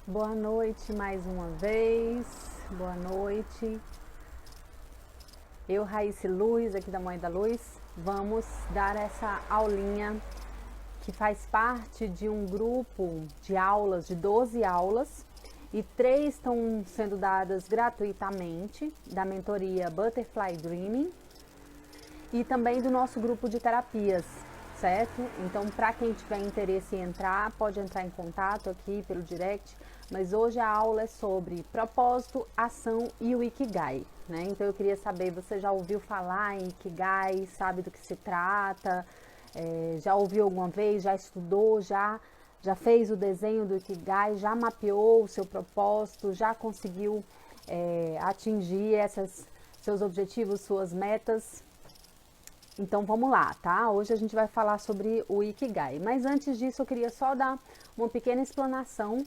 Boa noite mais uma vez, boa noite. Eu, Raíssa Luz, aqui da Moeda Luz, vamos dar essa aulinha que faz parte de um grupo de aulas, de 12 aulas, e 3 estão sendo dadas gratuitamente, da mentoria Butterfly Dreaming, e também do nosso grupo de terapias, certo? Então, para quem tiver interesse em entrar, pode entrar em contato aqui pelo direct, mas hoje a aula é sobre propósito, ação e o Ikigai, né? Então eu queria saber, você já ouviu falar em Ikigai, sabe do que se trata? Já ouviu alguma vez, já estudou, já fez o desenho do Ikigai, já mapeou o seu propósito, já conseguiu atingir seus objetivos, suas metas? Então vamos lá, tá? Hoje a gente vai falar sobre o Ikigai. Mas antes disso eu queria só dar uma pequena explanação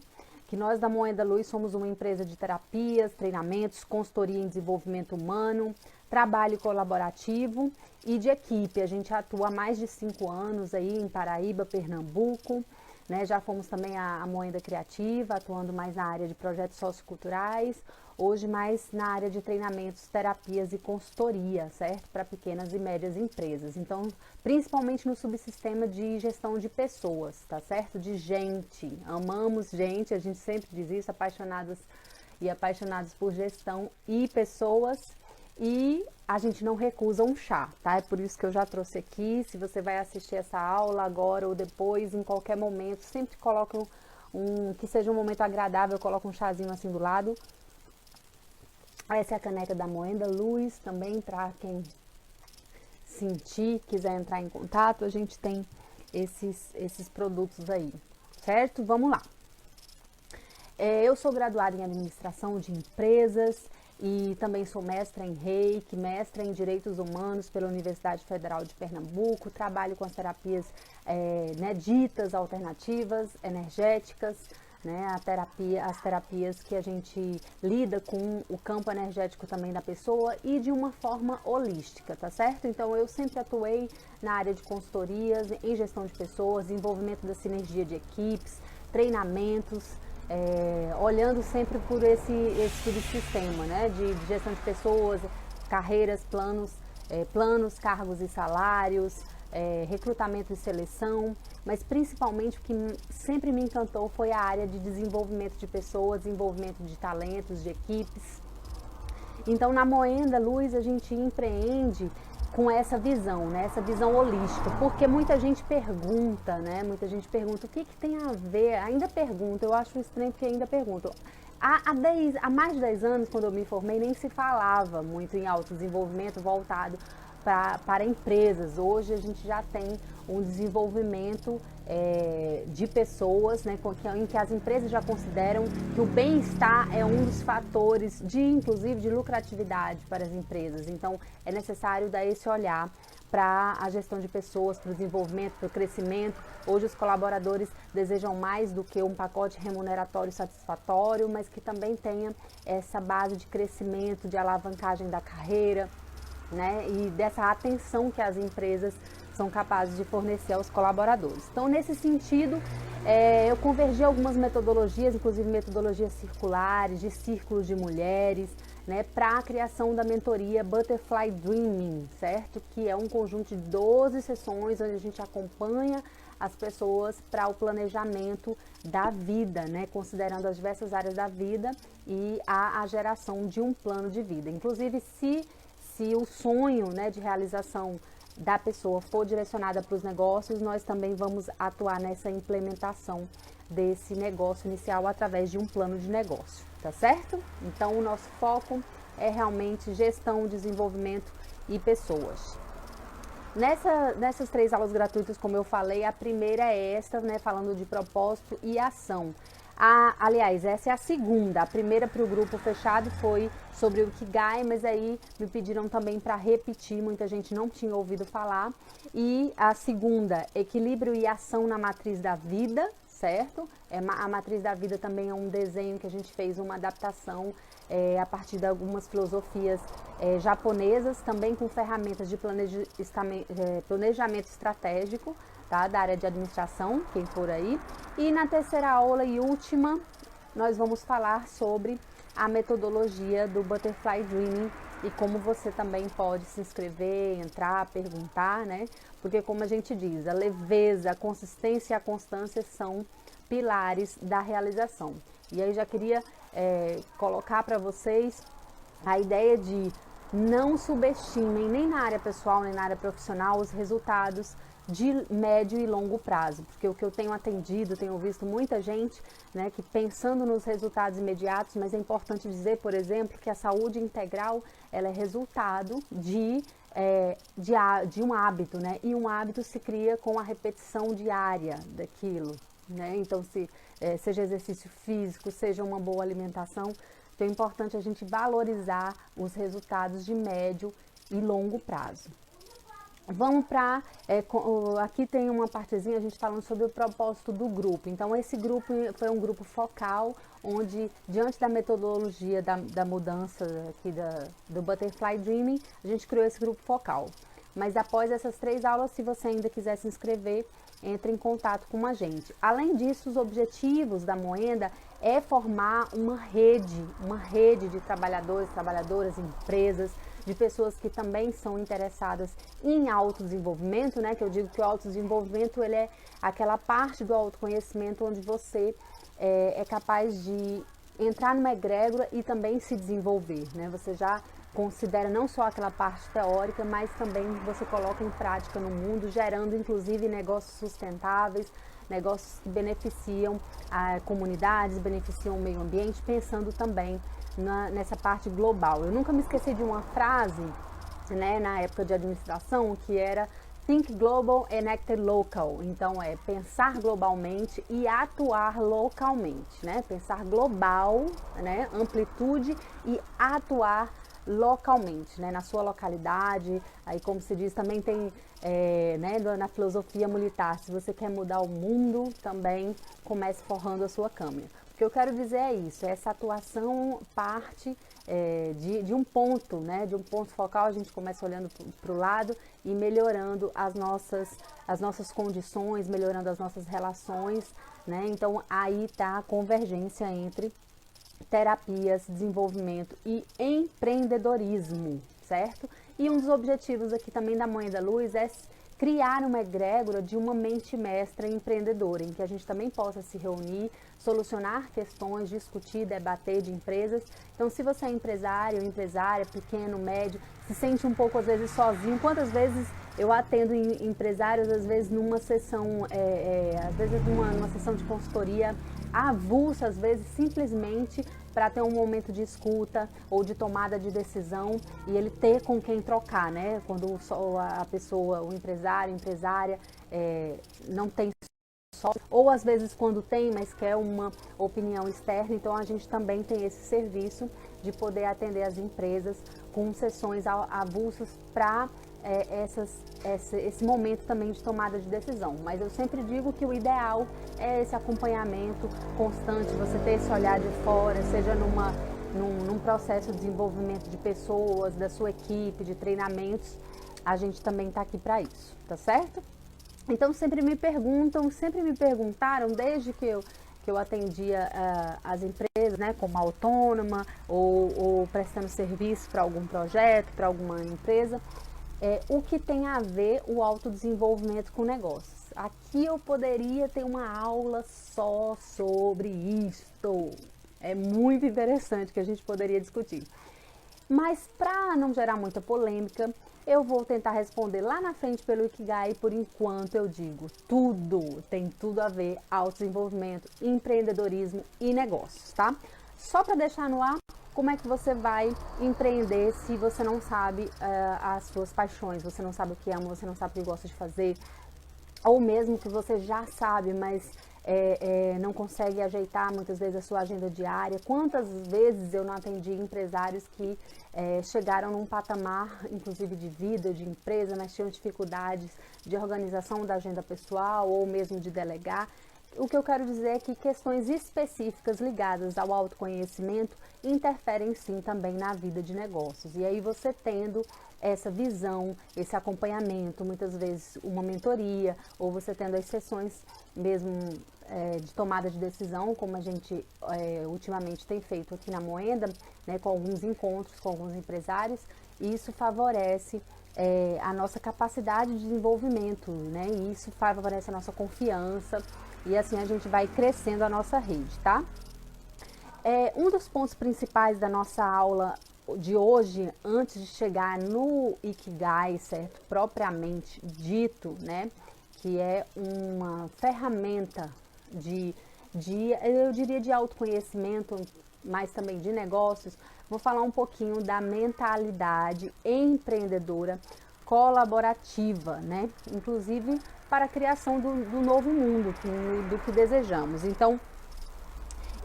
que nós da Moeda Luz somos uma empresa de terapias, treinamentos, consultoria em desenvolvimento humano, trabalho colaborativo e de equipe. A gente atua há mais de 5 anos aí em Paraíba, Pernambuco, né? Já fomos também a Moeda Criativa, atuando mais na área de projetos socioculturais, hoje mais na área de treinamentos, terapias e consultoria, certo? Para pequenas e médias empresas. Então, principalmente no subsistema de gestão de pessoas, tá certo? De gente. Amamos gente, a gente sempre diz isso, apaixonadas e apaixonados por gestão e pessoas. E a gente não recusa um chá, tá? É por isso que eu já trouxe aqui. Se você vai assistir essa aula agora ou depois, em qualquer momento, sempre coloque que seja um momento agradável, coloque um chazinho assim do lado. Essa é a caneca da Moeda Luz também, para quem sentir, quiser entrar em contato, a gente tem esses produtos aí, certo? Vamos lá. Eu sou graduada em administração de empresas e também sou mestra em Reiki, mestra em Direitos Humanos pela Universidade Federal de Pernambuco. Trabalho com as terapias ditas alternativas, energéticas, né? As terapias que a gente lida com o campo energético também da pessoa e de uma forma holística, tá certo? Então eu sempre atuei na área de consultorias, em gestão de pessoas, desenvolvimento da sinergia de equipes, treinamentos, olhando sempre por esse subsistema, né, de gestão de pessoas, carreiras, planos, cargos e salários, recrutamento e seleção, mas principalmente o que sempre me encantou foi a área de desenvolvimento de pessoas, desenvolvimento de talentos, de equipes. Então, na Moeda Luz, a gente empreende com essa visão, né? Essa visão holística, porque muita gente pergunta, né? Muita gente pergunta o que tem a ver, ainda pergunta, eu acho estranho porque ainda perguntam. Há mais de 10 anos, quando eu me formei, nem se falava muito em autodesenvolvimento voltado para empresas. Hoje a gente já tem um desenvolvimento de pessoas, né, em que as empresas já consideram que o bem-estar é um dos fatores inclusive de lucratividade para as empresas. Então é necessário dar esse olhar para a gestão de pessoas, para o desenvolvimento, para o crescimento. Hoje os colaboradores desejam mais do que um pacote remuneratório satisfatório, mas que também tenha essa base de crescimento, de alavancagem da carreira, né, e dessa atenção que as empresas são capazes de fornecer aos colaboradores. Então, nesse sentido, eu convergi algumas metodologias, inclusive metodologias circulares, de círculos de mulheres, né, para a criação da mentoria Butterfly Dreaming, certo? Que é um conjunto de 12 sessões onde a gente acompanha as pessoas para o planejamento da vida, né, considerando as diversas áreas da vida e a geração de um plano de vida. Inclusive, se o sonho, né, de realização da pessoa for direcionada para os negócios, nós também vamos atuar nessa implementação desse negócio inicial através de um plano de negócio, tá certo? Então o nosso foco é realmente gestão, desenvolvimento e pessoas. Nessas 3 aulas gratuitas, como eu falei, a primeira é esta, né, falando de propósito e ação. Aliás, essa é a segunda. A primeira para o grupo fechado foi sobre o Ikigai, mas aí me pediram também para repetir, muita gente não tinha ouvido falar. E a segunda, equilíbrio e ação na matriz da vida, certo? A matriz da vida também é um desenho que a gente fez, uma adaptação a partir de algumas filosofias japonesas, também com ferramentas de planejamento estratégico, tá? Da área de administração, quem for aí. E na terceira aula e última, nós vamos falar sobre a metodologia do Butterfly Dreaming e como você também pode se inscrever, entrar, perguntar, né? Porque como a gente diz, a leveza, a consistência e a constância são pilares da realização. E aí já queria colocar para vocês a ideia de não subestimem nem na área pessoal, nem na área profissional os resultados de médio e longo prazo, porque o que eu tenho atendido, tenho visto muita gente, né, que pensando nos resultados imediatos, mas é importante dizer, por exemplo, que a saúde integral, ela é resultado de um hábito, né, e um hábito se cria com a repetição diária daquilo, né, então seja exercício físico, seja uma boa alimentação, então é importante a gente valorizar os resultados de médio e longo prazo. Vamos para, aqui tem uma partezinha a gente falando sobre o propósito do grupo. Então esse grupo foi um grupo focal, onde diante da metodologia da mudança aqui do Butterfly Dreaming, a gente criou esse grupo focal. Mas após essas 3 aulas, se você ainda quiser se inscrever, entre em contato com a gente. Além disso, os objetivos da Moenda é formar uma rede de trabalhadores, trabalhadoras, empresas, de pessoas que também são interessadas em autodesenvolvimento, né? Que eu digo que o autodesenvolvimento, ele é aquela parte do autoconhecimento onde você é capaz de entrar numa egrégora e também se desenvolver, né? Você já considera não só aquela parte teórica, mas também você coloca em prática no mundo, gerando inclusive negócios sustentáveis, negócios que beneficiam a comunidades, beneficiam o meio ambiente, pensando também nessa parte global. Eu nunca me esqueci de uma frase, né, na época de administração, que era Think Global and Act Local. Então é pensar globalmente e atuar localmente, né? Pensar global, né, amplitude, e atuar localmente, né, na sua localidade. Aí, como se diz, também tem né, na filosofia militar, se você quer mudar o mundo, também comece forrando a sua câmara. O que eu quero dizer é isso, essa atuação parte de um ponto, né, de um ponto focal, a gente começa olhando para o lado e melhorando as nossas condições, melhorando as nossas relações, né, então aí está a convergência entre terapias, desenvolvimento e empreendedorismo, certo? E um dos objetivos aqui também da Mãe da Luz é criar uma egrégora de uma mente mestra empreendedora, em que a gente também possa se reunir, solucionar questões, discutir, debater de empresas. Então, se você é empresário, empresária, pequeno, médio, se sente um pouco às vezes sozinho, quantas vezes eu atendo empresários, às vezes numa sessão, às vezes numa sessão de consultoria avulsa, às vezes simplesmente para ter um momento de escuta ou de tomada de decisão e ele ter com quem trocar, né? Quando a pessoa, o empresário, empresária não tem só, ou às vezes quando tem, mas quer uma opinião externa, então a gente também tem esse serviço de poder atender as empresas com sessões avulsas para esse momento também de tomada de decisão. Mas eu sempre digo que o ideal é esse acompanhamento constante, você ter esse olhar de fora, seja num processo de desenvolvimento de pessoas, da sua equipe, de treinamentos, a gente também está aqui para isso, tá certo? Então sempre me perguntaram desde que eu atendia as empresas, né, como autônoma ou prestando serviço para algum projeto, para alguma empresa, o que tem a ver o autodesenvolvimento com negócios. Aqui eu poderia ter uma aula só sobre isto. É muito interessante que a gente poderia discutir. Mas para não gerar muita polêmica, eu vou tentar responder lá na frente pelo Ikigai. Por enquanto eu digo, tem tudo a ver autodesenvolvimento, empreendedorismo e negócios, tá? Só para deixar no ar, como é que você vai empreender se você não sabe as suas paixões, você não sabe o que ama, você não sabe o que gosta de fazer, ou mesmo que você já sabe, mas não consegue ajeitar muitas vezes a sua agenda diária. Quantas vezes eu não atendi empresários que chegaram num patamar, inclusive de vida, de empresa, mas tinham dificuldades de organização da agenda pessoal ou mesmo de delegar. O que eu quero dizer é que questões específicas ligadas ao autoconhecimento interferem sim também na vida de negócios. E aí você tendo essa visão, esse acompanhamento, muitas vezes uma mentoria, ou você tendo as sessões mesmo de tomada de decisão, como a gente ultimamente tem feito aqui na Moenda, né, com alguns encontros com alguns empresários, e isso favorece a nossa capacidade de desenvolvimento, né, e isso favorece a nossa confiança, e assim a gente vai crescendo a nossa rede, tá? Um dos pontos principais da nossa aula de hoje, antes de chegar no Ikigai, certo? Propriamente dito, né? Que é uma ferramenta eu diria de autoconhecimento, mas também de negócios. Vou falar um pouquinho da mentalidade empreendedora colaborativa, né? Inclusive para a criação do novo mundo, do que desejamos. Então,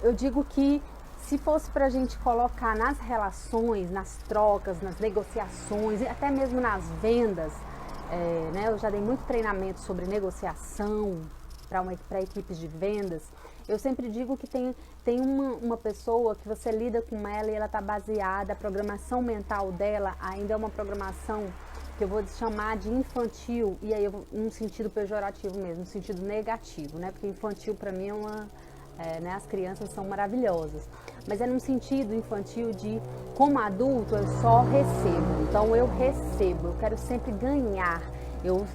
eu digo que se fosse para a gente colocar nas relações, nas trocas, nas negociações e até mesmo nas vendas, né, eu já dei muito treinamento sobre negociação para equipes de vendas. Eu sempre digo que tem uma pessoa que você lida com ela e ela está baseada, a programação mental dela ainda é uma programação que eu vou chamar de infantil, e aí num sentido pejorativo mesmo, no sentido negativo, né? Porque infantil para mim né, as crianças são maravilhosas, mas é num sentido infantil de, como adulto, eu só recebo. Então eu recebo, eu quero sempre ganhar. Eu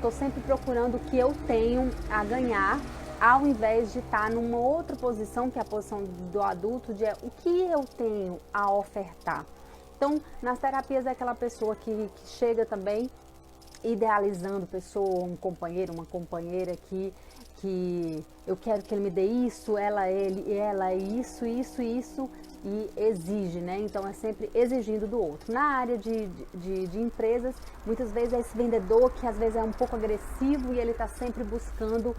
tô sempre procurando o que eu tenho a ganhar, ao invés de estar numa outra posição, que é a posição do adulto, de o que eu tenho a ofertar. Então, nas terapias é aquela pessoa que chega também idealizando pessoa, um companheiro, uma companheira que eu quero que ele me dê isso, ela isso, e exige, né? Então é sempre exigindo do outro. Na área de empresas, muitas vezes é esse vendedor que às vezes é um pouco agressivo e ele está sempre buscando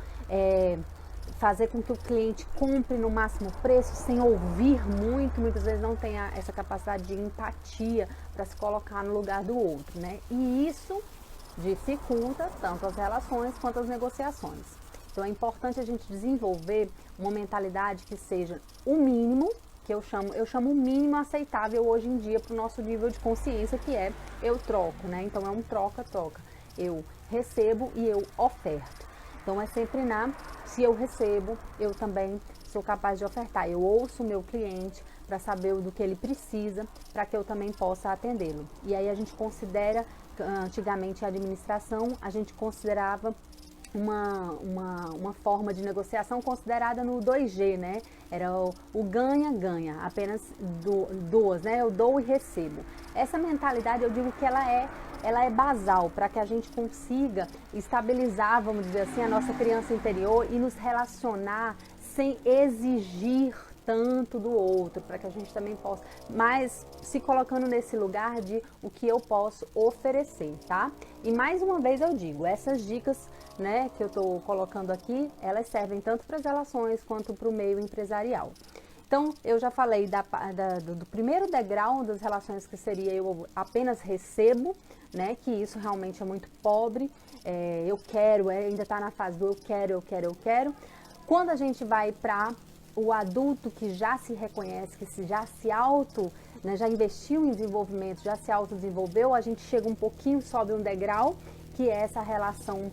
fazer com que o cliente compre no máximo preço, sem ouvir muito, muitas vezes não tem essa capacidade de empatia para se colocar no lugar do outro, né? E isso dificulta tanto as relações quanto as negociações. Então é importante a gente desenvolver uma mentalidade que seja o mínimo, que eu chamo o mínimo aceitável hoje em dia para o nosso nível de consciência, que é eu troco, né? Então é um troca-troca. Eu recebo e eu oferto. Então é sempre se eu recebo, eu também sou capaz de ofertar. Eu ouço o meu cliente para saber do que ele precisa, para que eu também possa atendê-lo. E aí a gente considera, antigamente a administração, a gente considerava uma forma de negociação considerada no 2G, né? Era o ganha-ganha, apenas duas, né? Eu dou e recebo. Essa mentalidade, eu digo que ela é basal para que a gente consiga estabilizar, vamos dizer assim, a nossa criança interior e nos relacionar sem exigir tanto do outro, para que a gente também possa, mas se colocando nesse lugar de o que eu posso oferecer, tá? E mais uma vez eu digo, essas dicas, né, que eu tô colocando aqui, elas servem tanto para as relações quanto para o meio empresarial. Então, eu já falei do primeiro degrau das relações, que seria eu apenas recebo, né, que isso realmente é muito pobre, eu quero, ainda está na fase do eu quero. Quando a gente vai para o adulto que já se reconhece, que já se né, já investiu em desenvolvimento, já se autodesenvolveu, a gente chega um pouquinho, sobe um degrau, que é essa relação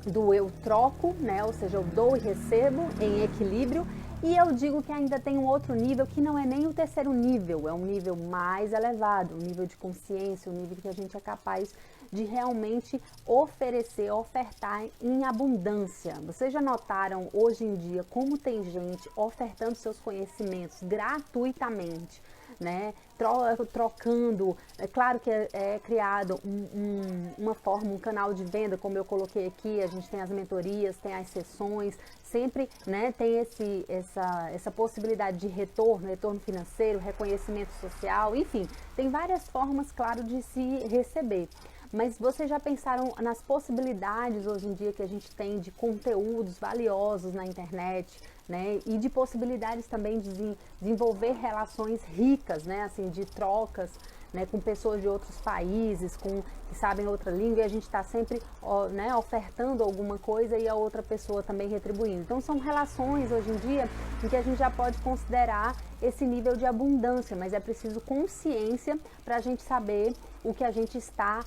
do eu troco, né, ou seja, eu dou e recebo em equilíbrio. E eu digo que ainda tem um outro nível que não é nem o terceiro nível, é um nível mais elevado, um nível de consciência, um nível que a gente é capaz de realmente ofertar em abundância. Vocês já notaram hoje em dia como tem gente ofertando seus conhecimentos gratuitamente, né? Trocando, é claro que é criado uma forma, um canal de venda, como eu coloquei aqui, a gente tem as mentorias, tem as sessões, sempre, né, tem essa possibilidade de retorno financeiro, reconhecimento social, enfim, tem várias formas, claro, de se receber. Mas vocês já pensaram nas possibilidades hoje em dia que a gente tem de conteúdos valiosos na internet, né? E de possibilidades também de desenvolver relações ricas, né? Assim, de trocas, né? Com pessoas de outros países, que sabem outra língua, e a gente está sempre, né, ofertando alguma coisa e a outra pessoa também retribuindo. Então são relações hoje em dia em que a gente já pode considerar esse nível de abundância, mas é preciso consciência para a gente saber o que a gente está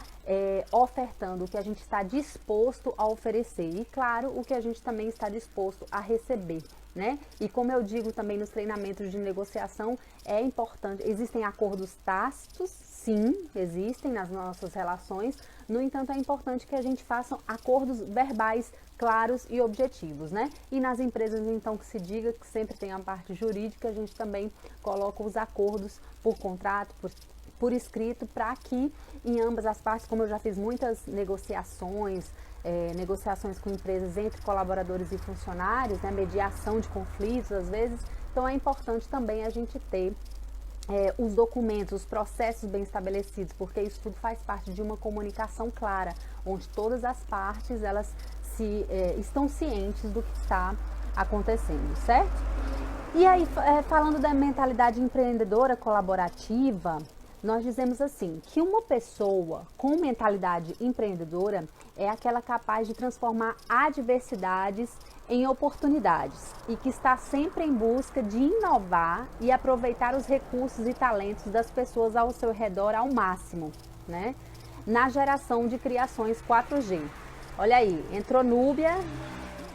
ofertando, o que a gente está disposto a oferecer e, claro, o que a gente também está disposto a receber, né? E como eu digo também nos treinamentos de negociação, é importante, existem acordos tácitos, sim, existem nas nossas relações, no entanto, é importante que a gente faça acordos verbais claros e objetivos, né? E nas empresas, então, que se diga que sempre tem a parte jurídica, a gente também coloca os acordos por contrato, por escrito, para que em ambas as partes, como eu já fiz muitas negociações, negociações com empresas entre colaboradores e funcionários, né, mediação de conflitos às vezes, então é importante também a gente ter os documentos, os processos bem estabelecidos, porque isso tudo faz parte de uma comunicação clara, onde todas as partes elas estão cientes do que está acontecendo, certo? E aí, falando da mentalidade empreendedora colaborativa, nós dizemos assim, que uma pessoa com mentalidade empreendedora é aquela capaz de transformar adversidades em oportunidades e que está sempre em busca de inovar e aproveitar os recursos e talentos das pessoas ao seu redor ao máximo, né? Na geração de criações 4G. Olha aí, entrou Núbia.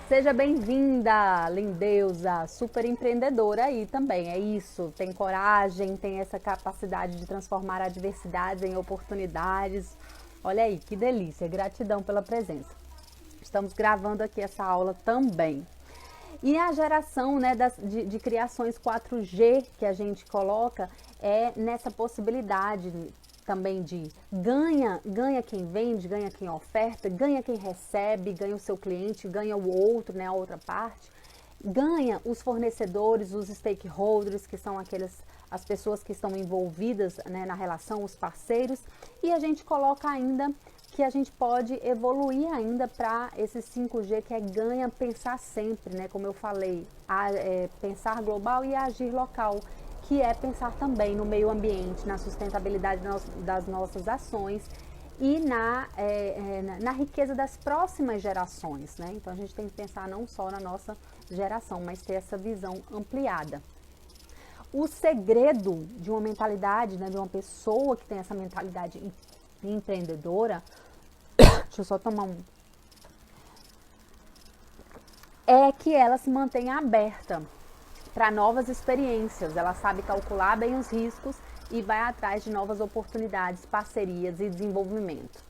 Seja bem-vinda, lindeusa, super empreendedora aí também, é isso, tem coragem, tem essa capacidade de transformar adversidades em oportunidades. Olha aí, que delícia, gratidão pela presença. Estamos gravando aqui essa aula também. E a geração, né, de criações 4G que a gente coloca é nessa possibilidade também de ganha quem vende, ganha quem oferta, ganha quem recebe, ganha o seu cliente, ganha o outro, né, a outra parte, ganha os fornecedores, os stakeholders, que são as pessoas que estão envolvidas, né, na relação, os parceiros, e a gente coloca ainda que a gente pode evoluir ainda para esse 5G, que é ganha pensar sempre, né, como eu falei, pensar global e agir local, que é pensar também no meio ambiente, na sustentabilidade das nossas ações e na riqueza das próximas gerações, né? Então a gente tem que pensar não só na nossa geração, mas ter essa visão ampliada. O segredo de uma mentalidade, né, de uma pessoa que tem essa mentalidade empreendedora, deixa eu só tomar é que ela se mantenha aberta para novas experiências, ela sabe calcular bem os riscos e vai atrás de novas oportunidades, parcerias e desenvolvimento.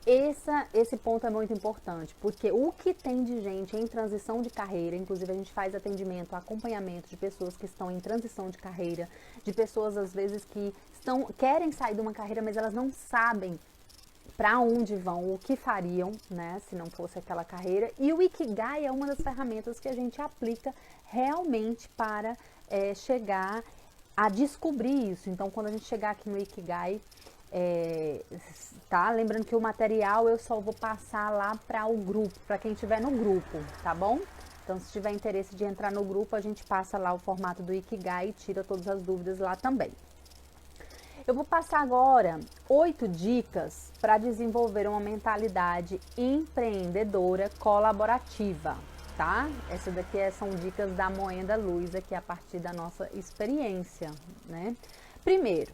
Esse ponto é muito importante, porque o que tem de gente em transição de carreira, inclusive a gente faz atendimento, acompanhamento de pessoas que estão em transição de carreira, de pessoas às vezes que querem sair de uma carreira, mas elas não sabem para onde vão, o que fariam, né, se não fosse aquela carreira. E o Ikigai é uma das ferramentas que a gente aplica realmente para chegar a descobrir isso. Então, quando a gente chegar aqui no Ikigai, tá? Lembrando que o material eu só vou passar lá para o grupo, para quem estiver no grupo, tá bom? Então, se tiver interesse de entrar no grupo, a gente passa lá o formato do Ikigai e tira todas as dúvidas lá também. Eu vou passar agora 8 dicas para desenvolver uma mentalidade empreendedora colaborativa, tá? Essa daqui são dicas da Moenda Luz aqui a partir da nossa experiência, né? Primeiro,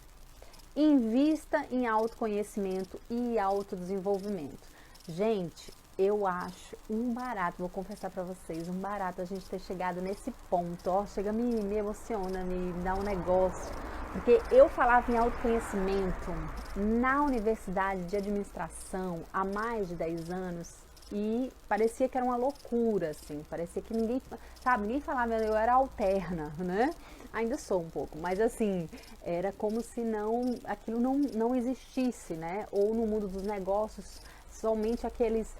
invista em autoconhecimento e autodesenvolvimento. Gente, eu acho um barato, vou confessar para vocês, um barato a gente ter chegado nesse ponto, ó, chega, me emociona, me dá um negócio, porque eu falava em autoconhecimento na universidade de administração há mais de 10 anos e parecia que era uma loucura, assim, parecia que ninguém falava, eu era alterna, né? Ainda sou um pouco, mas assim, era como se aquilo não existisse, né? Ou no mundo dos negócios, somente aqueles,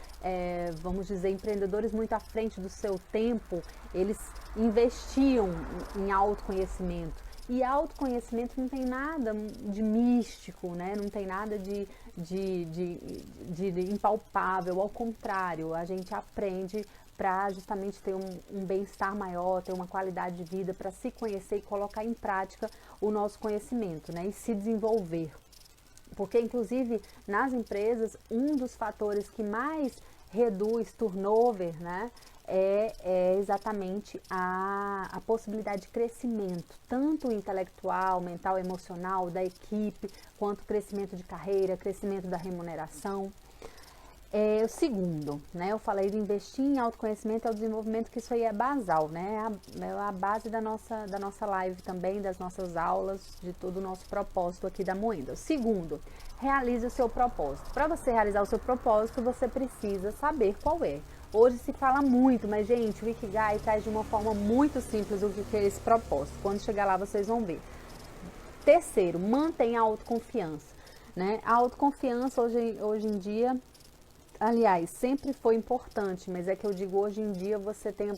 vamos dizer, empreendedores muito à frente do seu tempo, eles investiam em autoconhecimento. E autoconhecimento não tem nada de místico, né? Não tem nada de impalpável, ao contrário, a gente aprende para justamente ter um bem-estar maior, ter uma qualidade de vida, para se conhecer e colocar em prática o nosso conhecimento, né? E se desenvolver. Porque, inclusive, nas empresas, um dos fatores que mais reduz turnover, né, é exatamente a possibilidade de crescimento, tanto intelectual, mental, emocional, da equipe, quanto crescimento de carreira, crescimento da remuneração. O segundo, né, eu falei de investir em autoconhecimento, é o desenvolvimento, que isso aí é basal, né, é a base da nossa live também, das nossas aulas, de todo o nosso propósito aqui da Moenda. O segundo, realize o seu propósito. Para você realizar o seu propósito, você precisa saber qual é. Hoje se fala muito, mas gente, o Ikigai traz de uma forma muito simples o que é esse propósito. Quando chegar lá vocês vão ver. Terceiro, mantenha a autoconfiança, né, a autoconfiança hoje em dia, aliás, sempre foi importante, mas é que eu digo, hoje em dia você tem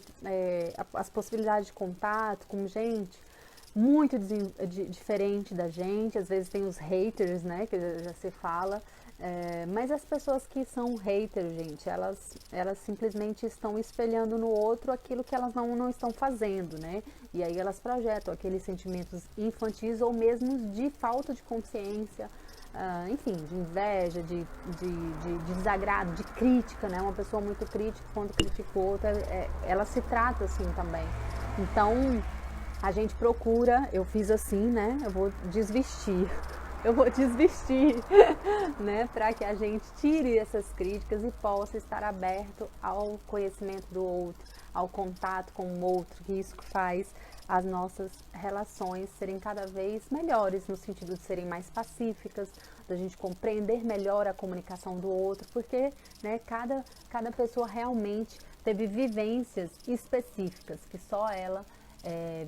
as possibilidades de contato com gente muito diferente da gente. Às vezes tem os haters, né, que já se fala, mas as pessoas que são haters, gente, elas simplesmente estão espelhando no outro aquilo que elas não estão fazendo, né, e aí elas projetam aqueles sentimentos infantis ou mesmo de falta de consciência, enfim, de inveja, de desagrado, de crítica, né? Uma pessoa muito crítica, quando critica o outro, ela se trata assim também. Então, a gente procura, eu fiz assim, né? Eu vou desvestir, né? Para que a gente tire essas críticas e possa estar aberto ao conhecimento do outro, ao contato com o outro, que isso faz as nossas relações serem cada vez melhores, no sentido de serem mais pacíficas, da gente compreender melhor a comunicação do outro, porque, né, cada pessoa realmente teve vivências específicas que só ela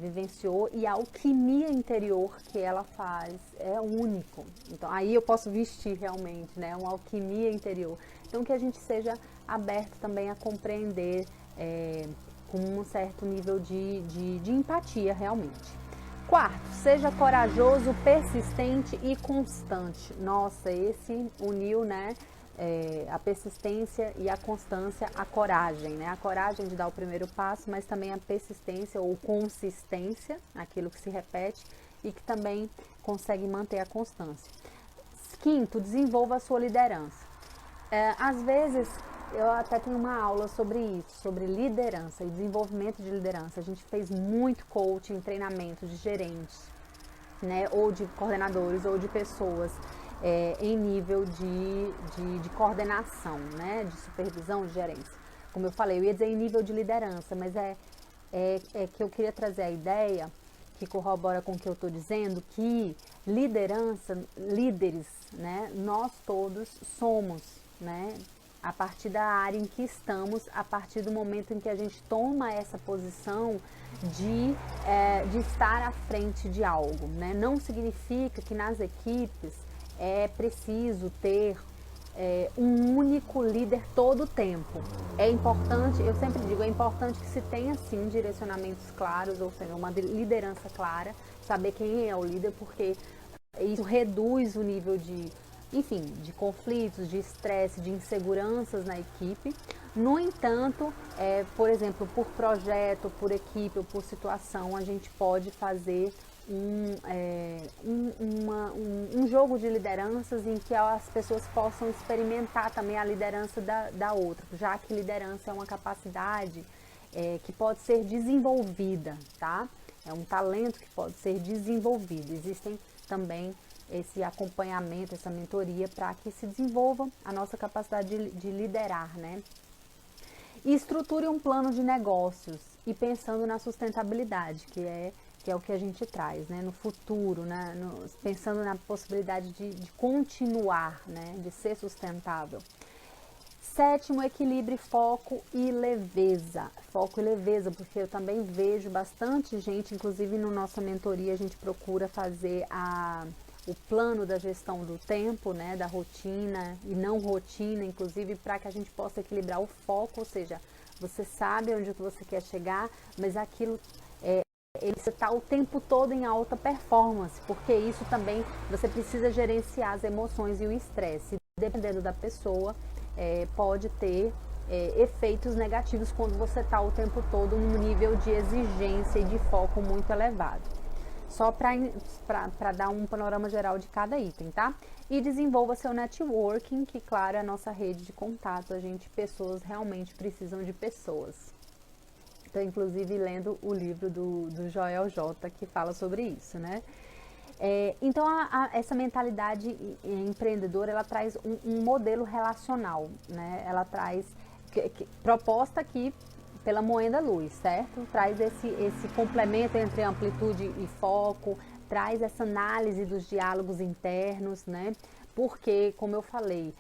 vivenciou, e a alquimia interior que ela faz é único. Então aí eu posso vestir realmente, né, uma alquimia interior. Então que a gente seja aberto também a compreender com um certo nível de empatia realmente. Quarto, seja corajoso, persistente e constante. Nossa, esse uniu, né, a persistência e a constância, a coragem, né? A coragem de dar o primeiro passo, mas também a persistência ou consistência, aquilo que se repete e que também consegue manter a constância. Quinto, desenvolva a sua liderança. Às vezes, eu até tenho uma aula sobre isso, sobre liderança e desenvolvimento de liderança. A gente fez muito coaching, treinamento de gerentes, né, ou de coordenadores, ou de pessoas em nível de coordenação, né, de supervisão, de gerência. Como eu falei, eu ia dizer em nível de liderança, mas é que eu queria trazer a ideia que corrobora com o que eu estou dizendo, que liderança, líderes, né, nós todos somos, né, a partir da área em que estamos, a partir do momento em que a gente toma essa posição de estar à frente de algo, né? Não significa que nas equipes é preciso ter um único líder todo o tempo. É importante, eu sempre digo, é importante que se tenha sim direcionamentos claros, ou seja, uma liderança clara, saber quem é o líder, porque isso reduz o nível de conflitos, de estresse, de inseguranças na equipe. No entanto, por exemplo, por projeto, por equipe ou por situação, a gente pode fazer um jogo de lideranças em que as pessoas possam experimentar também a liderança da outra, já que liderança é uma capacidade que pode ser desenvolvida, tá? É um talento que pode ser desenvolvido. Existem também esse acompanhamento, essa mentoria para que se desenvolva a nossa capacidade de liderar, né? E estruture um plano de negócios e pensando na sustentabilidade, que é o que a gente traz, né? No futuro, né? Pensando na possibilidade de continuar, né? De ser sustentável. Sétimo, equilíbrio, foco e leveza. Foco e leveza, porque eu também vejo bastante gente, inclusive na nossa mentoria a gente procura fazer o plano da gestão do tempo, né, da rotina e não rotina, inclusive, para que a gente possa equilibrar o foco, ou seja, você sabe onde você quer chegar, mas aquilo ele está o tempo todo em alta performance, porque isso também você precisa gerenciar as emoções e o estresse. Dependendo da pessoa, pode ter efeitos negativos quando você está o tempo todo num nível de exigência e de foco muito elevado. só para dar um panorama geral de cada item, tá? E desenvolva seu networking, que, claro, é a nossa rede de contato. Pessoas realmente precisam de pessoas. Estou, inclusive, lendo o livro do Joel J, que fala sobre isso, né? Então, essa mentalidade empreendedora, ela traz um modelo relacional, né? Ela traz, proposta aqui pela Moenda Luz, certo? Traz esse complemento entre amplitude e foco, traz essa análise dos diálogos internos, né? Porque, como eu falei,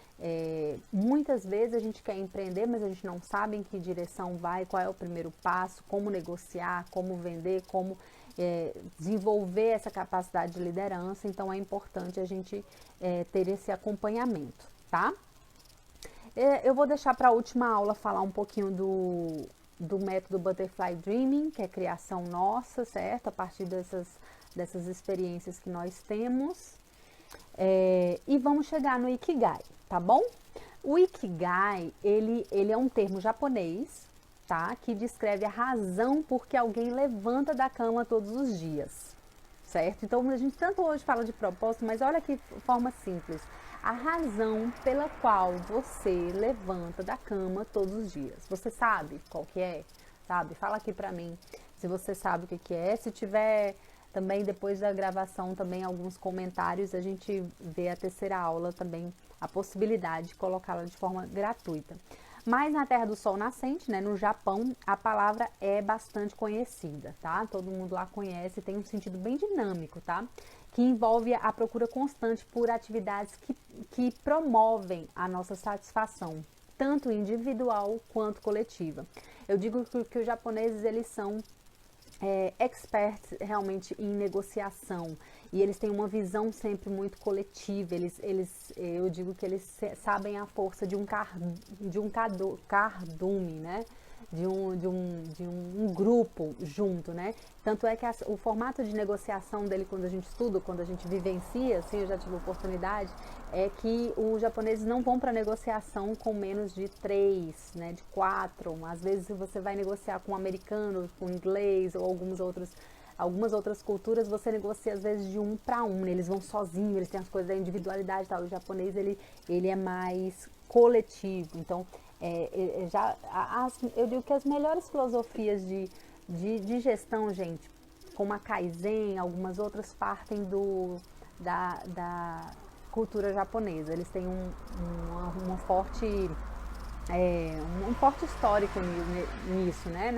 muitas vezes a gente quer empreender, mas a gente não sabe em que direção vai, qual é o primeiro passo, como negociar, como vender, como desenvolver essa capacidade de liderança. Então, é importante a gente ter esse acompanhamento, tá? Eu vou deixar para a última aula falar um pouquinho do método Butterfly Dreaming, que é criação nossa, certo? A partir dessas experiências que nós temos. E vamos chegar no Ikigai, tá bom? O Ikigai, ele é um termo japonês, tá? Que descreve a razão por que alguém levanta da cama todos os dias, certo? Então, a gente tanto hoje fala de propósito, mas olha que forma simples. A razão pela qual você levanta da cama todos os dias. Você sabe qual que é? Sabe? Fala aqui pra mim se você sabe o que é. Se tiver também, depois da gravação, também alguns comentários, a gente vê a terceira aula também, a possibilidade de colocá-la de forma gratuita. Mas na Terra do Sol Nascente, né, no Japão, a palavra é bastante conhecida, tá? Todo mundo lá conhece, tem um sentido bem dinâmico, tá? Que envolve a procura constante por atividades que promovem a nossa satisfação, tanto individual quanto coletiva. Eu digo que os japoneses, eles são experts realmente em negociação, e eles têm uma visão sempre muito coletiva. Eu digo que eles sabem a força de um cardume, né? De um grupo junto, né? Tanto é que o formato de negociação dele, quando a gente estuda, quando a gente vivencia, assim, eu já tive oportunidade, é que os japoneses não vão para negociação com menos de 3, né? De 4. Às vezes você vai negociar com um americano, com inglês ou algumas outras culturas, você negocia às vezes de 1 para 1, né? Eles vão sozinhos, eles têm as coisas da individualidade e tal. O japonês, ele é mais coletivo. Então, eu digo que as melhores filosofias de gestão, gente, como a Kaizen, algumas outras, partem da cultura japonesa. Eles têm um forte histórico nisso, né?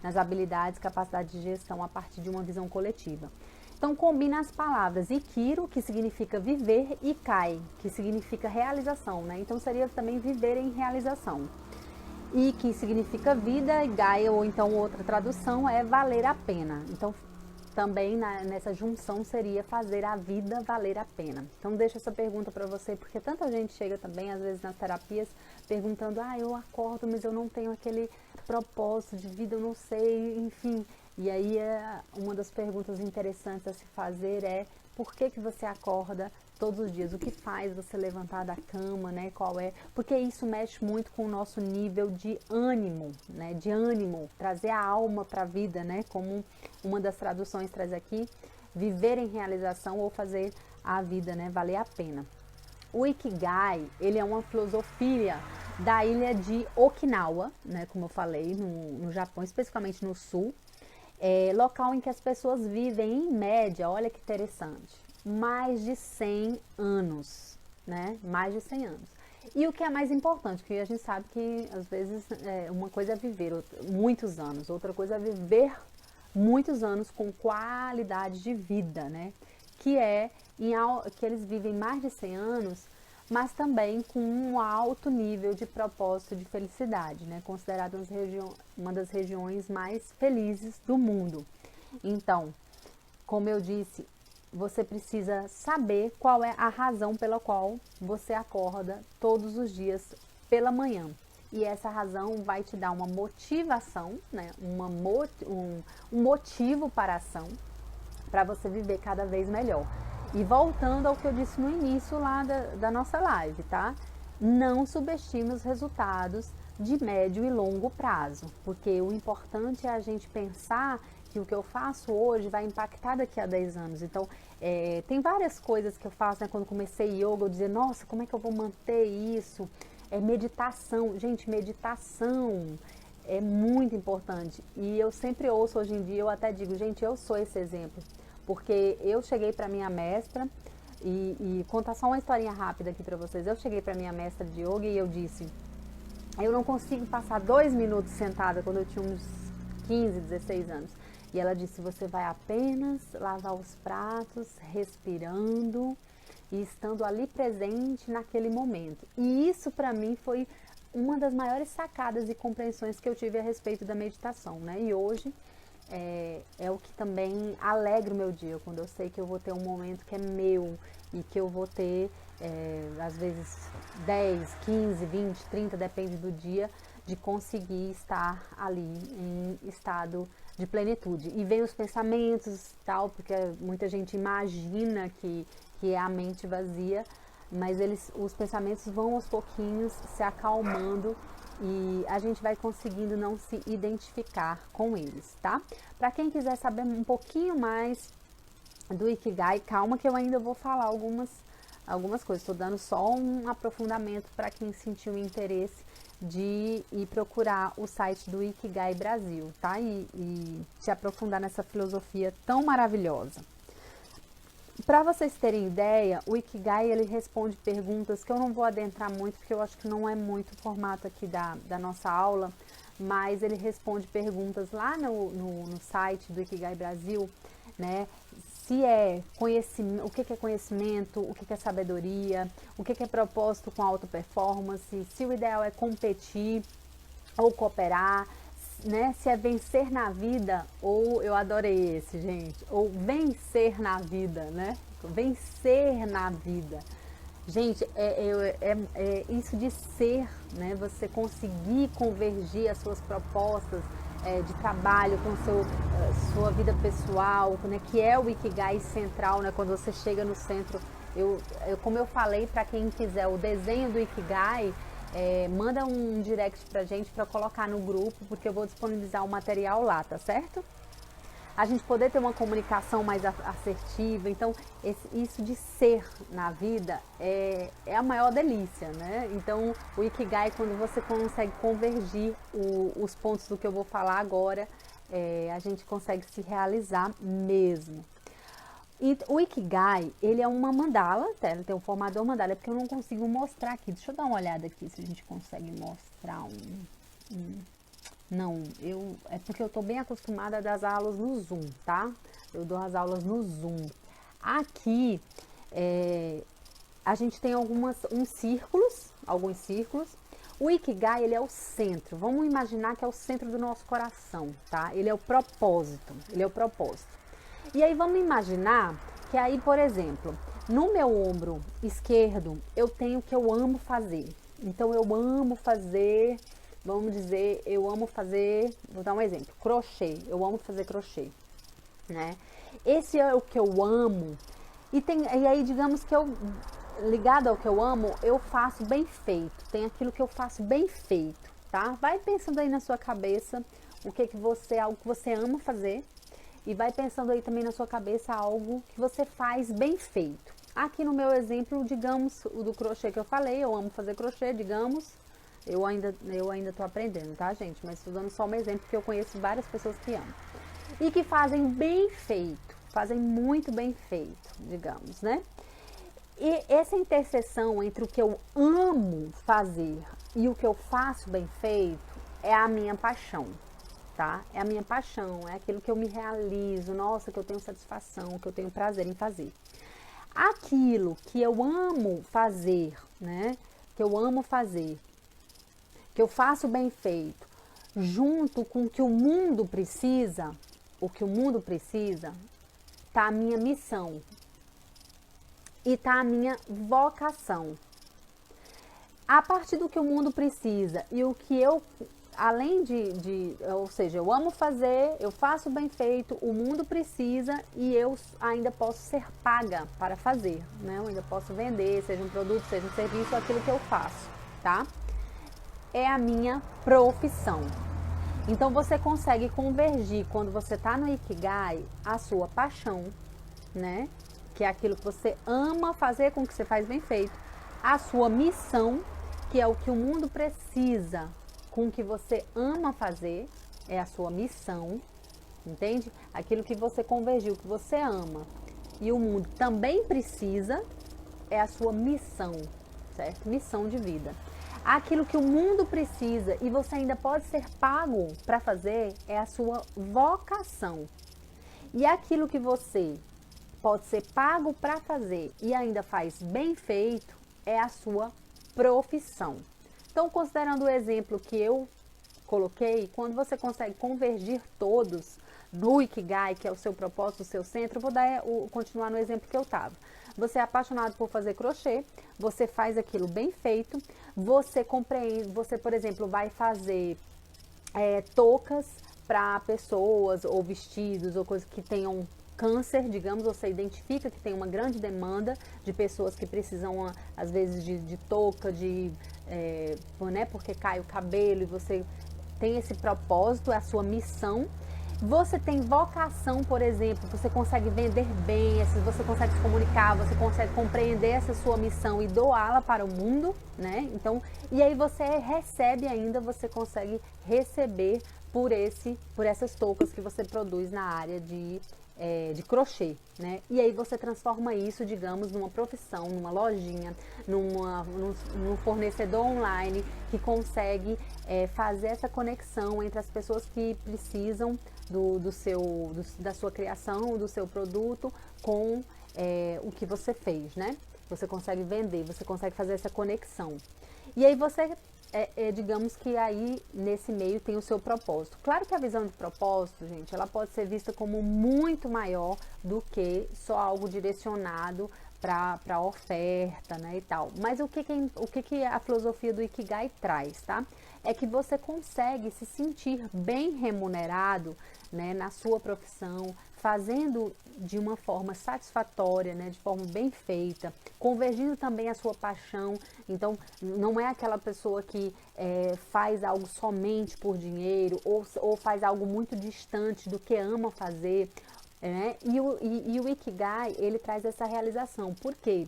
Nas habilidades, capacidade de gestão a partir de uma visão coletiva. Então, combina as palavras Ikiro, que significa viver, e Kai, que significa realização, né? Então, seria também viver em realização. I, que significa vida, e Gai, ou então outra tradução, é valer a pena. Então, também nessa junção seria fazer a vida valer a pena. Então, deixo essa pergunta para você, porque tanta gente chega também, às vezes, nas terapias, perguntando: eu acordo, mas eu não tenho aquele propósito de vida, eu não sei, enfim. E aí, uma das perguntas interessantes a se fazer é: por que você acorda todos os dias? O que faz você levantar da cama, né? Porque isso mexe muito com o nosso nível de ânimo, né? De ânimo, trazer a alma para a vida, né? Como uma das traduções traz aqui, viver em realização ou fazer a vida, né, valer a pena. O Ikigai, ele é uma filosofia da ilha de Okinawa, né? Como eu falei, no Japão, especificamente no sul. Local em que as pessoas vivem, em média, olha que interessante, mais de 100 anos, né? Mais de 100 anos. E o que é mais importante, que a gente sabe que, às vezes, uma coisa é viver muitos anos, outra coisa é viver muitos anos com qualidade de vida, né? Que eles vivem mais de 100 anos, mas também com um alto nível de propósito de felicidade, né? Considerada uma das regiões mais felizes do mundo. Então, como eu disse, você precisa saber qual é a razão pela qual você acorda todos os dias pela manhã. E essa razão vai te dar uma motivação, né? Um motivo para a ação, para você viver cada vez melhor. E voltando ao que eu disse no início lá da nossa live, tá? Não subestime os resultados de médio e longo prazo, porque o importante é a gente pensar que o que eu faço hoje vai impactar daqui a 10 anos. Então, tem várias coisas que eu faço, né? Quando comecei yoga, eu dizia, nossa, como é que eu vou manter isso? Meditação. Gente, meditação é muito importante. E eu sempre ouço hoje em dia, eu até digo, gente, eu sou esse exemplo. Porque eu cheguei para minha mestra, e contar só uma historinha rápida aqui para vocês. Eu cheguei para minha mestra de yoga e eu disse, eu não consigo passar 2 minutos sentada quando eu tinha uns 15, 16 anos. E ela disse, você vai apenas lavar os pratos, respirando e estando ali presente naquele momento. E isso para mim foi uma das maiores sacadas e compreensões que eu tive a respeito da meditação, né? E hoje é o que também alegra o meu dia, quando eu sei que eu vou ter um momento que é meu e que eu vou ter, às vezes, 10, 15, 20, 30, depende do dia, de conseguir estar ali em estado de plenitude. E vem os pensamentos tal, porque muita gente imagina que é a mente vazia, mas os pensamentos vão aos pouquinhos se acalmando e a gente vai conseguindo não se identificar com eles, tá? Para quem quiser saber um pouquinho mais do Ikigai, calma que eu ainda vou falar algumas coisas, estou dando só um aprofundamento para quem sentiu interesse de ir procurar o site do Ikigai Brasil, tá? E se aprofundar nessa filosofia tão maravilhosa. Para vocês terem ideia, o Ikigai ele responde perguntas que eu não vou adentrar muito, porque eu acho que não é muito o formato aqui da nossa aula, mas ele responde perguntas lá no site do Ikigai Brasil, né? Se é conhecimento, o que é conhecimento, o que é sabedoria, o que é propósito com alta performance, se o ideal é competir ou cooperar, né? Se é vencer na vida, ou eu adorei esse, gente, ou vencer na vida, né? Vencer na vida. Gente, isso de ser, né? Você conseguir convergir as suas propostas de trabalho com sua vida pessoal, né? Que é o Ikigai central, né? Quando você chega no centro, como eu falei, para quem quiser o desenho do Ikigai, manda um direct pra gente para colocar no grupo, porque eu vou disponibilizar o material lá, tá certo? A gente poder ter uma comunicação mais assertiva, então isso de ser na vida é a maior delícia, né? Então o Ikigai, quando você consegue convergir os pontos do que eu vou falar agora, a gente consegue se realizar mesmo. E o Ikigai, ele é uma mandala, ele tem um formato de uma mandala, é porque eu não consigo mostrar aqui. Deixa eu dar uma olhada aqui se a gente consegue mostrar Não, é porque eu tô bem acostumada a dar as aulas no Zoom, tá? Eu dou as aulas no Zoom. Aqui, a gente tem alguns círculos. O Ikigai, ele é o centro. Vamos imaginar que é o centro do nosso coração, tá? Ele é o propósito, E aí vamos imaginar que aí, por exemplo, no meu ombro esquerdo, eu tenho o que eu amo fazer. Então, eu amo fazer, vamos dizer, vou dar um exemplo, crochê. Eu amo fazer crochê, né? Esse é o que eu amo. E aí, digamos que ligado ao que eu amo, eu faço bem feito. Tem aquilo que eu faço bem feito, tá? Vai pensando aí na sua cabeça algo que você ama fazer. E vai pensando aí também na sua cabeça algo que você faz bem feito. Aqui no meu exemplo, digamos, o do crochê que eu falei, eu amo fazer crochê, digamos. Eu ainda tô aprendendo, tá, gente? Mas estou dando só um exemplo, porque eu conheço várias pessoas que amam. E que fazem bem feito, fazem muito bem feito, digamos, né? E essa interseção entre o que eu amo fazer e o que eu faço bem feito é a minha paixão. Tá? É a minha paixão, é aquilo que eu me realizo, nossa, que eu tenho satisfação, que eu tenho prazer em fazer. Aquilo que eu amo fazer, né? Que eu faço bem feito, junto com o que o mundo precisa, tá a minha missão e tá a minha vocação. A partir do que o mundo precisa e o que eu além ou seja, eu amo fazer, eu faço bem feito, o mundo precisa e eu ainda posso ser paga para fazer, né? Eu ainda posso vender, seja um produto, seja um serviço, aquilo que eu faço, tá? É a minha profissão. Então você consegue convergir, quando você está no Ikigai, a sua paixão, né? Que é aquilo que você ama fazer, com que você faz bem feito. A sua missão, que é o que o mundo precisa, com o que você ama fazer, é a sua missão, entende? Aquilo que você convergiu, que você ama, e o mundo também precisa, é a sua missão, certo? Missão de vida. Aquilo que o mundo precisa e você ainda pode ser pago para fazer, é a sua vocação. E aquilo que você pode ser pago para fazer e ainda faz bem feito, é a sua profissão. Então, considerando o exemplo que eu coloquei, quando você consegue convergir todos no Ikigai, que é o seu propósito, o seu centro, eu vou continuar no exemplo que eu estava. Você é apaixonado por fazer crochê, você faz aquilo bem feito, você compreende, você, por exemplo, vai fazer toucas para pessoas, ou vestidos, ou coisas que tenham câncer, digamos, você identifica que tem uma grande demanda de pessoas que precisam, às vezes, de touca, né, porque cai o cabelo, e você tem esse propósito, é a sua missão. Você tem vocação, por exemplo, você consegue vender bem, você consegue se comunicar, você consegue compreender essa sua missão e doá-la para o mundo, né? Então, e aí você recebe ainda, você consegue receber por essas toucas que você produz na área de crochê, né? E aí você transforma isso, digamos, numa profissão, numa lojinha, num fornecedor online que consegue fazer essa conexão entre as pessoas que precisam da sua criação, do seu produto, com o que você fez, né? Você consegue vender, você consegue fazer essa conexão. E aí você digamos que aí nesse meio tem o seu propósito. Claro que a visão de propósito, gente, ela pode ser vista como muito maior do que só algo direcionado para oferta, né, e tal. Mas o que a filosofia do Ikigai traz, tá? É que você consegue se sentir bem remunerado, né, na sua profissão, fazendo de uma forma satisfatória, né, de forma bem feita, convergindo também a sua paixão. Então, não é aquela pessoa que faz algo somente por dinheiro, ou faz algo muito distante do que ama fazer, né? E o Ikigai, ele traz essa realização. Por quê?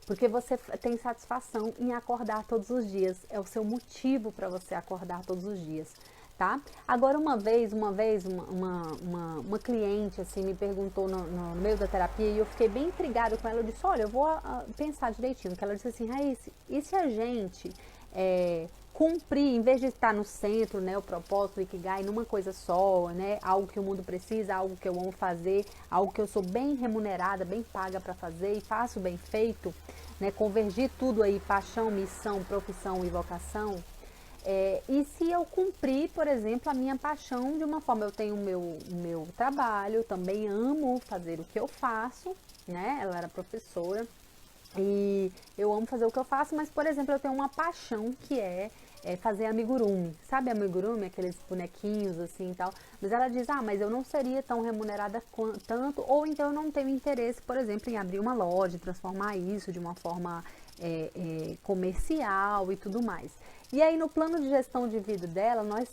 Porque você tem satisfação em acordar todos os dias, é o seu motivo para você acordar todos os dias. Tá? Agora, uma vez uma cliente assim me perguntou no meio da terapia, e eu fiquei bem intrigada com ela. Eu disse: olha, eu vou pensar direitinho. Que ela disse assim: Raíssa, e se a gente cumprir, em vez de estar no centro, né, o propósito, o Ikigai, numa coisa só, né, algo que o mundo precisa, algo que eu amo fazer, algo que eu sou bem remunerada, bem paga para fazer e faço bem feito, né, convergir tudo aí, paixão, missão, profissão e vocação. E se eu cumprir, por exemplo, a minha paixão de uma forma, eu tenho o meu trabalho, eu também amo fazer o que eu faço, né? Ela era professora e eu amo fazer o que eu faço, mas, por exemplo, eu tenho uma paixão que é fazer amigurumi. Sabe amigurumi? Aqueles bonequinhos assim e tal. Mas ela diz: ah, mas eu não seria tão remunerada tanto, ou então eu não tenho interesse, por exemplo, em abrir uma loja, transformar isso de uma forma comercial e tudo mais. E aí, no plano de gestão de vida dela, nós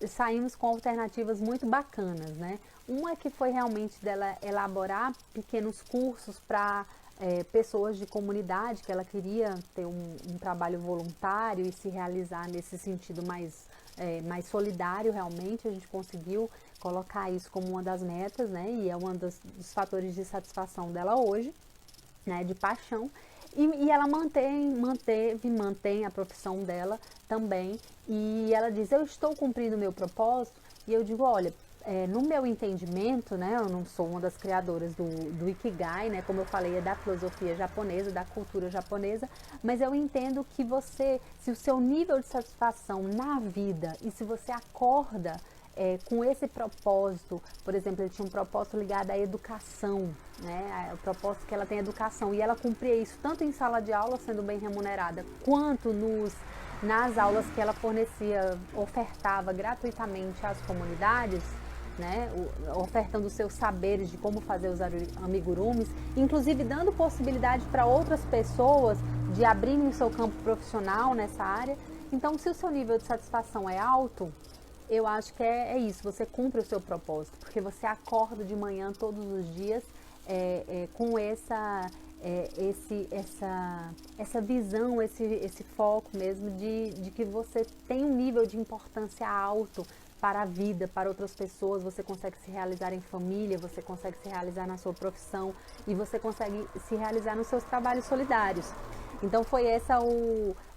saímos com alternativas muito bacanas, né? Uma que foi realmente dela elaborar pequenos cursos para pessoas de comunidade, que ela queria ter um trabalho voluntário e se realizar nesse sentido mais solidário. Realmente a gente conseguiu colocar isso como uma das metas, né? E é um dos fatores de satisfação dela hoje, né? De paixão. E ela mantém a profissão dela também. E ela diz: eu estou cumprindo o meu propósito. E eu digo: olha, no meu entendimento, né, eu não sou uma das criadoras do Ikigai, né, como eu falei, é da filosofia japonesa, da cultura japonesa, mas eu entendo que se o seu nível de satisfação na vida, e se você acorda com esse propósito, por exemplo, ele tinha um propósito ligado à educação, né? O propósito que ela tem educação, e ela cumpria isso tanto em sala de aula, sendo bem remunerada, quanto nas aulas que ela ofertava gratuitamente às comunidades, né? Ofertando seus saberes de como fazer os amigurumis, inclusive dando possibilidade para outras pessoas de abrirem o seu campo profissional nessa área. Então, se o seu nível de satisfação é alto, eu acho que é isso, você cumpre o seu propósito, porque você acorda de manhã todos os dias com essa visão, esse foco mesmo de que você tem um nível de importância alto para a vida, para outras pessoas, você consegue se realizar em família, você consegue se realizar na sua profissão e você consegue se realizar nos seus trabalhos solidários. Então foi esse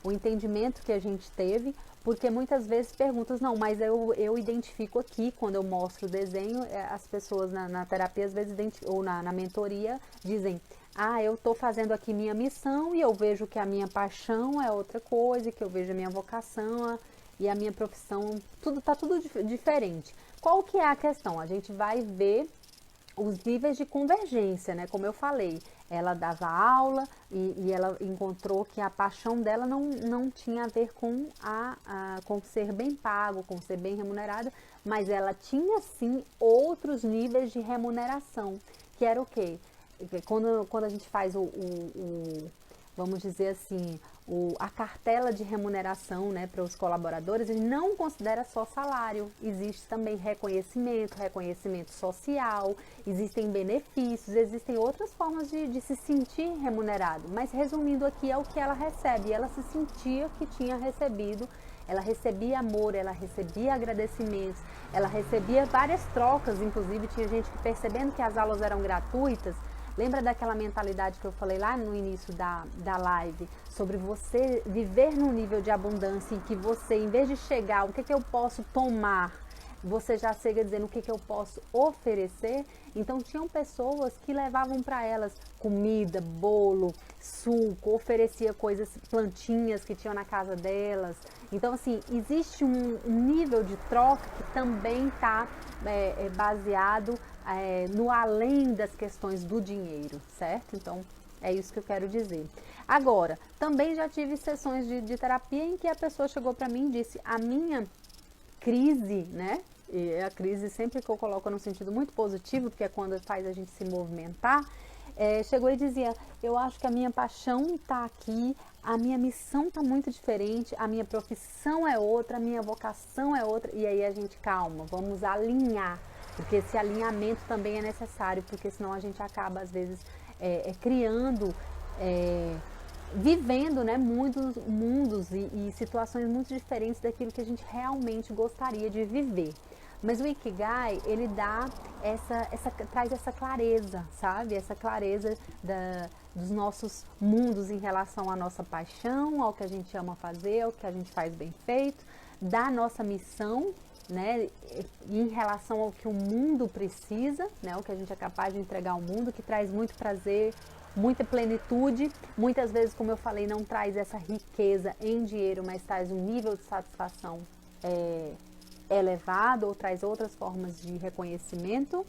o entendimento que a gente teve, porque muitas vezes perguntas, não, mas eu identifico aqui, quando eu mostro o desenho, as pessoas na terapia, às vezes, ou na mentoria, dizem, eu estou fazendo aqui minha missão e eu vejo que a minha paixão é outra coisa, que eu vejo a minha vocação e a minha profissão, tá tudo diferente. Qual que é a questão? A gente vai ver os níveis de convergência, né? Como eu falei, ela dava aula e ela encontrou que a paixão dela não tinha a ver com ser bem pago, com ser bem remunerada, mas ela tinha sim outros níveis de remuneração, que era o quê? Quando a gente faz vamos dizer assim, a cartela de remuneração, né, para os colaboradores, ele não considera só salário, existe também reconhecimento social, existem benefícios, existem outras formas de se sentir remunerado, mas resumindo aqui é o que ela recebe, ela se sentia que tinha recebido, ela recebia amor, ela recebia agradecimentos, ela recebia várias trocas, inclusive tinha gente que percebendo que as aulas eram gratuitas. Lembra daquela mentalidade que eu falei lá no início da live, sobre você viver num nível de abundância em que você, em vez de chegar, o que eu posso tomar, você já chega dizendo o que eu posso oferecer. Então tinham pessoas que levavam para elas comida, bolo, suco, oferecia coisas, plantinhas que tinham na casa delas. Então assim, existe um nível de troca que também está baseado no além das questões do dinheiro, certo? Então é isso que eu quero dizer. Agora, também já tive sessões de terapia em que a pessoa chegou para mim e disse, a minha crise, né? E a crise sempre que eu coloco no sentido muito positivo, porque é quando faz a gente se movimentar, chegou e dizia, eu acho que a minha paixão está aqui, a minha missão está muito diferente, a minha profissão é outra, a minha vocação é outra, e aí a gente, calma, vamos alinhar, porque esse alinhamento também é necessário, porque senão a gente acaba às vezes criando, vivendo, né, muitos mundos e situações muito diferentes daquilo que a gente realmente gostaria de viver. Mas o Ikigai, ele dá traz essa clareza, sabe? Essa clareza dos nossos mundos em relação à nossa paixão, ao que a gente ama fazer, ao que a gente faz bem feito, da nossa missão, né? Em relação ao que o mundo precisa, né? O que a gente é capaz de entregar ao mundo, que traz muito prazer, muita plenitude. Muitas vezes, como eu falei, não traz essa riqueza em dinheiro, mas traz um nível de satisfação elevado, ou traz outras formas de reconhecimento.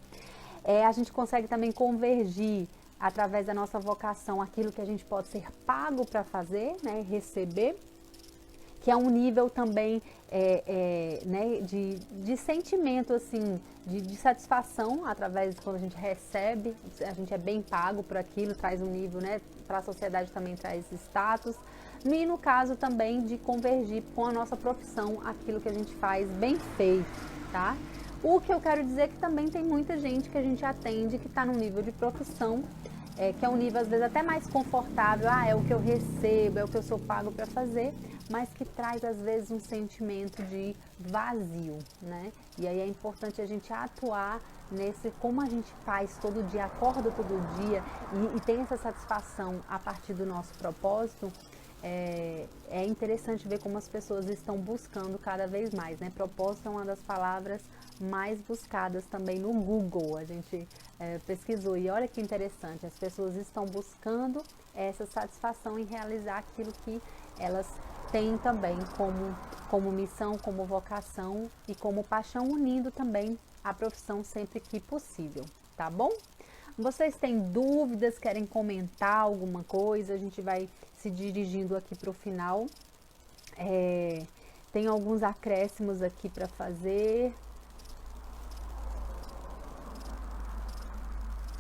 A gente consegue também convergir através da nossa vocação aquilo que a gente pode ser pago para fazer, né, receber, que é um nível também né, de sentimento, assim, de satisfação através de quando a gente recebe, a gente é bem pago por aquilo, traz um nível, né, para a sociedade também traz status. E no caso também de convergir com a nossa profissão, aquilo que a gente faz bem feito, tá? O que eu quero dizer é que também tem muita gente que a gente atende que está num nível de profissão, que é um nível às vezes até mais confortável, é o que eu recebo, é o que eu sou pago para fazer, mas que traz às vezes um sentimento de vazio, né? E aí é importante a gente atuar como a gente faz todo dia, acorda todo dia e tem essa satisfação a partir do nosso propósito. É interessante ver como as pessoas estão buscando cada vez mais, né? Propósito é uma das palavras mais buscadas também no Google, a gente pesquisou e olha que interessante, as pessoas estão buscando essa satisfação em realizar aquilo que elas têm também como missão, como vocação e como paixão, unindo também a profissão sempre que possível, tá bom? Vocês têm dúvidas, querem comentar alguma coisa? A gente vai se dirigindo aqui para o final. Tem alguns acréscimos aqui para fazer.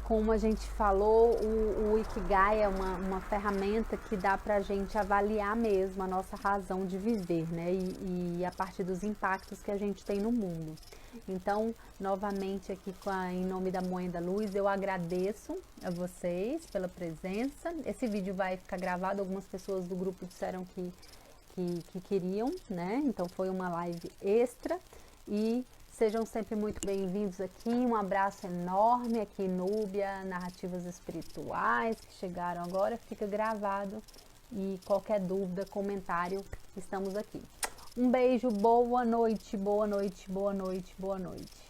como a gente falou, o Ikigai é uma ferramenta que dá pra gente avaliar mesmo a nossa razão de viver, né? E a partir dos impactos que a gente tem no mundo. Então, novamente aqui em nome da Mãe da Luz, eu agradeço a vocês pela presença. Esse vídeo vai ficar gravado, algumas pessoas do grupo disseram que queriam, né? Então foi uma live extra e sejam sempre muito bem-vindos aqui. Um abraço enorme aqui, Núbia, Narrativas Espirituais, que chegaram agora, fica gravado. E qualquer dúvida, comentário, estamos aqui. Um beijo, boa noite, boa noite, boa noite, boa noite.